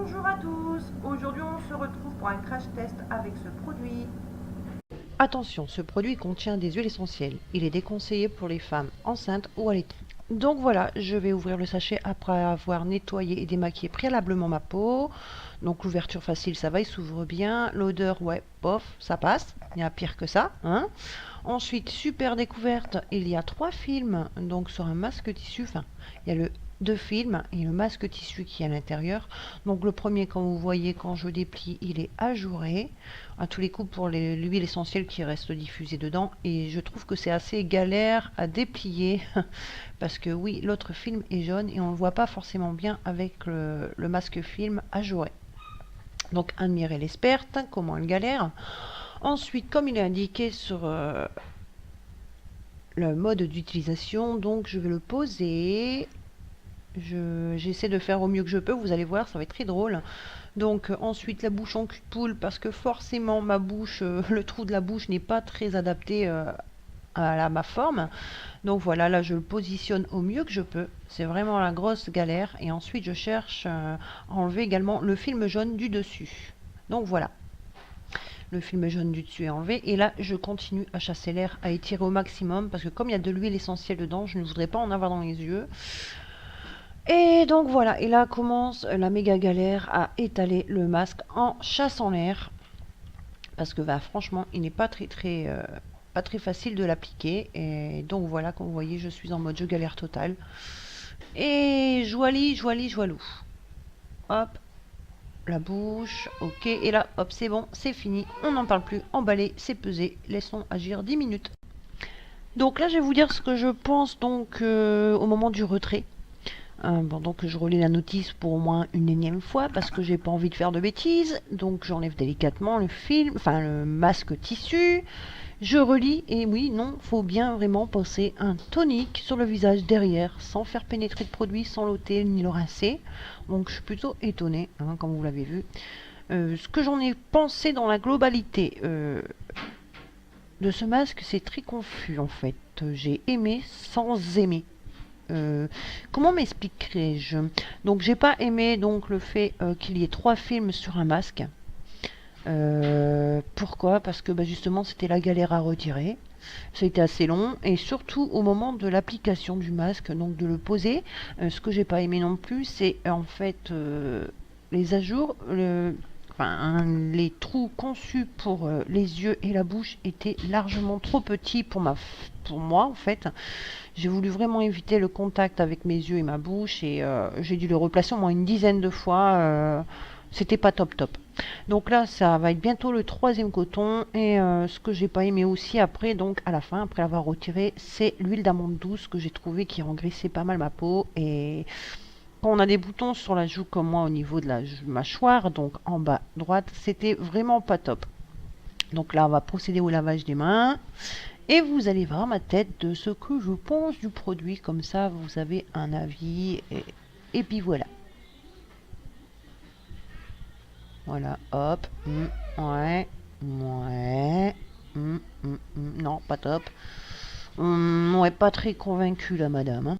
Bonjour à tous, aujourd'hui on se retrouve pour un crash test avec ce produit. Attention, ce produit contient des huiles essentielles. Il est déconseillé pour les femmes enceintes ou allaitantes. Donc voilà, je vais ouvrir le sachet après avoir nettoyé et démaquillé préalablement ma peau. Donc l'ouverture facile, ça va, il s'ouvre bien. L'odeur, ouais, bof, ça passe. Il y a pire que ça, hein. Ensuite, super découverte, il y a 3 films donc sur un masque tissu. Enfin, il y a le 2 films et le masque tissu qui est à l'intérieur. Donc le premier, quand vous voyez, quand je déplie, il est ajouré à tous les coups pour l'huile essentielle qui reste diffusée dedans. Et je trouve que c'est assez galère à déplier parce que oui, l'autre film est jaune et on ne le voit pas forcément bien avec le masque film ajouré. Donc admirez l'experte, comment elle galère. Ensuite, comme il est indiqué sur le mode d'utilisation, donc je vais le poser. J'essaie de faire au mieux que je peux, vous allez voir, ça va être très drôle. Donc ensuite la bouche en cul de poule, parce que forcément ma bouche, le trou de la bouche n'est pas très adapté à ma forme. Donc voilà, là je le positionne au mieux que je peux. C'est vraiment la grosse galère. Et ensuite je cherche à enlever également le film jaune du dessus. Donc voilà. Le film jaune du dessus est enlevé. Et là, je continue à chasser l'air, à étirer au maximum. Parce que comme il y a de l'huile essentielle dedans, je ne voudrais pas en avoir dans les yeux. Et donc voilà. Et là commence la méga galère à étaler le masque en chassant l'air. Parce que bah, franchement, il n'est pas très facile de l'appliquer. Et donc voilà, comme vous voyez, je suis en mode je galère total. Et joili, joili, joilou. Hop, la bouche, ok, et là, hop, c'est bon, c'est fini, on n'en parle plus, emballé, c'est pesé, laissons agir 10 minutes. Donc là, je vais vous dire ce que je pense donc au moment du retrait. Bon, donc je relis la notice pour au moins une énième fois parce que j'ai pas envie de faire de bêtises. Donc j'enlève délicatement le film, enfin le masque tissu. Je relis et oui, non, faut bien vraiment passer un tonique sur le visage derrière sans faire pénétrer de produit, sans l'ôter ni le rincer. Donc je suis plutôt étonnée, hein, comme vous l'avez vu. Ce que j'en ai pensé dans la globalité de ce masque, c'est très confus en fait. J'ai aimé sans aimer. Comment m'expliquerai-je? Donc j'ai pas aimé donc le fait qu'il y ait 3 films sur un masque. Pourquoi? Parce que bah, justement c'était la galère à retirer. Ça a été assez long et surtout au moment de l'application du masque, donc de le poser. Ce que j'ai pas aimé non plus, c'est en fait les ajours, enfin, les trous conçus pour les yeux et la bouche étaient largement trop petits pour moi en fait. J'ai voulu vraiment éviter le contact avec mes yeux et ma bouche et j'ai dû le replacer au moins une dizaine de fois. C'était pas top top. Donc là, ça va être bientôt le 3e coton. Et ce que j'ai pas aimé aussi après, donc à la fin, après l'avoir retiré, c'est l'huile d'amande douce que j'ai trouvé qui engraissait pas mal ma peau. Et quand on a des boutons sur la joue comme moi au niveau de la mâchoire, donc en bas droite, c'était vraiment pas top. Donc là, on va procéder au lavage des mains. Et vous allez voir ma tête de ce que je pense du produit. Comme ça, vous avez un avis. Et puis voilà. Voilà, hop. Ouais. Ouais. Non, pas top. Ouais, pas très convaincu la madame, hein.